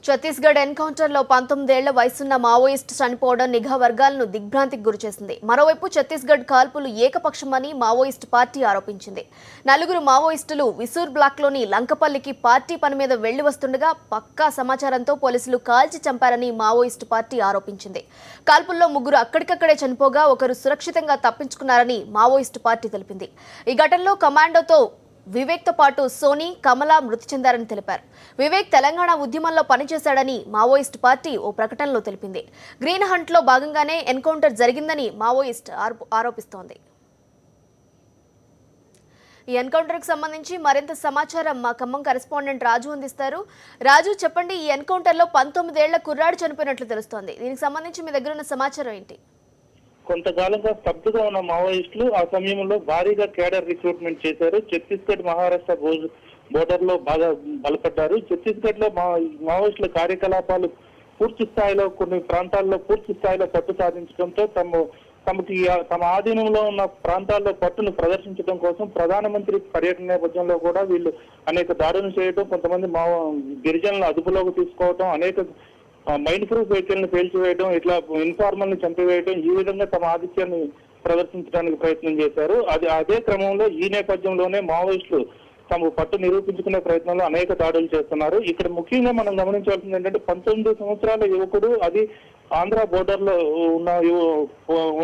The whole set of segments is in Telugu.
ఛత్తీస్గఢ్ ఎన్కౌంటర్లో 19 ఏళ్ల వయసున్న మావోయిస్ట్ చనిపోవడం నిఘా వర్గాలను దిగ్భ్రాంతికి గురిచేసింది. మరోవైపు ఛత్తీస్గఢ్ కాల్పులు ఏకపక్షమని మావోయిస్ట్ పార్టీ ఆరోపించింది. 4 మావోయిస్టులు విసూర్ బ్లాక్లోని లంకపల్లికి పార్టీ పని మీద వెళ్లి వస్తుండగా పక్కా సమాచారంతో పోలీసులు కాల్చి చంపారని మావోయిస్ట్ పార్టీ ఆరోపించింది. కాల్పుల్లో 3 అక్కడికక్కడే చనిపోగా ఒకరు సురక్షితంగా తప్పించుకున్నారని మావోయిస్ట్ పార్టీ తెలిపింది. ఈ ఘటనలో కమాండోతో వివేక్తో పాటు సోనీ, కమలా మృతి చెందారని తెలిపారు. వివేక్ తెలంగాణ ఉద్యమంలో పనిచేశాడని మావోయిస్ట్ పార్టీ ఓ ప్రకటనలో తెలిపింది. గ్రీన్ హంట్లో భాగంగానే ఎన్కౌంటర్ జరిగిందని మావోయిస్ట్ ఆరోపిస్తోంది. ఈ ఎన్కౌంటర్కి సంబంధించి మరింత సమాచారం మా ఖమ్మం కరెస్పాండెంట్ రాజు అందిస్తారు. రాజు, చెప్పండి, ఈ ఎన్కౌంటర్లో 19 ఏళ్ల కుర్రాడు చనిపోయినట్లు తెలుస్తోంది. దీనికి సంబంధించి మీ దగ్గర ఉన్న సమాచారం ఏంటి? కొంతకాలంగా స్తబ్దుగా ఉన్న మావోయిస్టులు ఆ సమయంలో భారీగా కేడర్ రిక్రూట్మెంట్ చేశారు. ఛత్తీస్గఢ్ మహారాష్ట్ర బోర్డర్ లో బాగా బలపడ్డారు. ఛత్తీస్గఢ్ లో మావోయిస్టుల కార్యకలాపాలు పూర్తి స్థాయిలో కొన్ని ప్రాంతాల్లో పూర్తి స్థాయిలో పట్టు సాధించడంతో తమ ఆధీనంలో ఉన్న ప్రాంతాల్లో పట్టును ప్రదర్శించడం కోసం ప్రధానమంత్రి పర్యటన నేపథ్యంలో కూడా వీళ్ళు అనేక దాడులు చేయడం, కొంతమంది గిరిజనులను అదుపులోకి తీసుకోవడం, అనేక మైండ్ ప్రూఫ్ వెహికల్ ని పేల్చివేయడం, ఇట్లా ఇన్ఫార్మల్ ని చంపివేయడం, ఈ విధంగా తమ ఆధిక్యాన్ని ప్రదర్శించడానికి ప్రయత్నం చేశారు. అదే క్రమంలో ఈ నేపథ్యంలోనే మావోయిస్టులు తమ పట్టు నిరూపించుకునే ప్రయత్నంలో అనేక దాడులు చేస్తున్నారు. ఇక్కడ ముఖ్యంగా మనం గమనించాల్సింది ఏంటంటే 19 సంవత్సరాల యువకుడు, అది ఆంధ్ర బోర్డర్ లో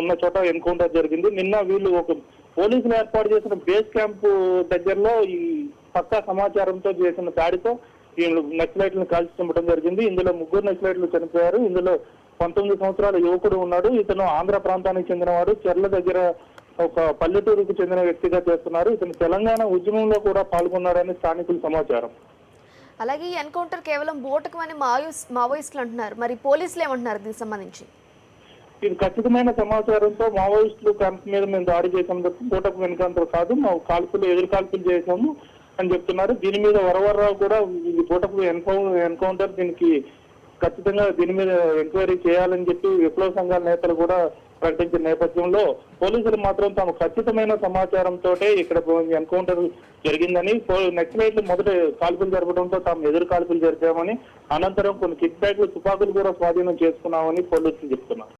ఉన్న చోట ఎన్కౌంటర్ జరిగింది. నిన్న వీళ్ళు ఒక పోలీసులు ఏర్పాటు చేసిన బేస్ క్యాంప్ దగ్గరలో ఈ పక్కా సమాచారంతో చేసిన దాడితో వీళ్ళు నక్సలైట్లను కాల్చి చంపడం జరిగింది. ఇందులో 3 నక్సలైట్లు చనిపోయారు. ఇందులో 19 సంవత్సరాల యువకుడు ఉన్నాడు. ఇతను ఆంధ్ర ప్రాంతానికి చెందినవాడు. చెర్ల దగ్గర ఒక పల్లెటూరుకు చెందిన వ్యక్తిగా చేస్తున్నారు. ఇతను తెలంగాణ ఉద్యమంలో కూడా పాల్గొన్నారని స్థానికుల సమాచారం. అలాగే ఈ ఎన్కౌంటర్ కేవలం బూటకమని మావోయిస్టులు అంటున్నారు. మరి పోలీసులు ఏమంటున్నారు దీనికి సంబంధించి? ఇది ఖచ్చితమైన సమాచారంతో మావోయిస్టులు క్యాంప్ మీద మేము దాడి చేసినందుకు బూటకం ఎన్కౌంటర్ కాదు, మా ఎదురు కాల్పులు చేశాము అని చెప్తున్నారు. దీని మీద వరవరరావు కూడా బూటకు ఎన్కౌంటర్, దీనికి ఖచ్చితంగా దీని మీద ఎంక్వైరీ చేయాలని చెప్పి విప్లవ సంఘాల నేతలు కూడా ప్రకటించిన నేపథ్యంలో పోలీసులు మాత్రం తాము ఖచ్చితమైన సమాచారంతో ఇక్కడ ఎన్కౌంటర్ జరిగిందని, నక్సలైట్లు మొదట కాల్పులు జరపడంతో తాము ఎదురు కాల్పులు జరిపామని, అనంతరం కొన్ని కిక్ బ్యాక్లు, తుపాకులు కూడా స్వాధీనం చేసుకున్నామని పోలీసులు చెప్తున్నారు.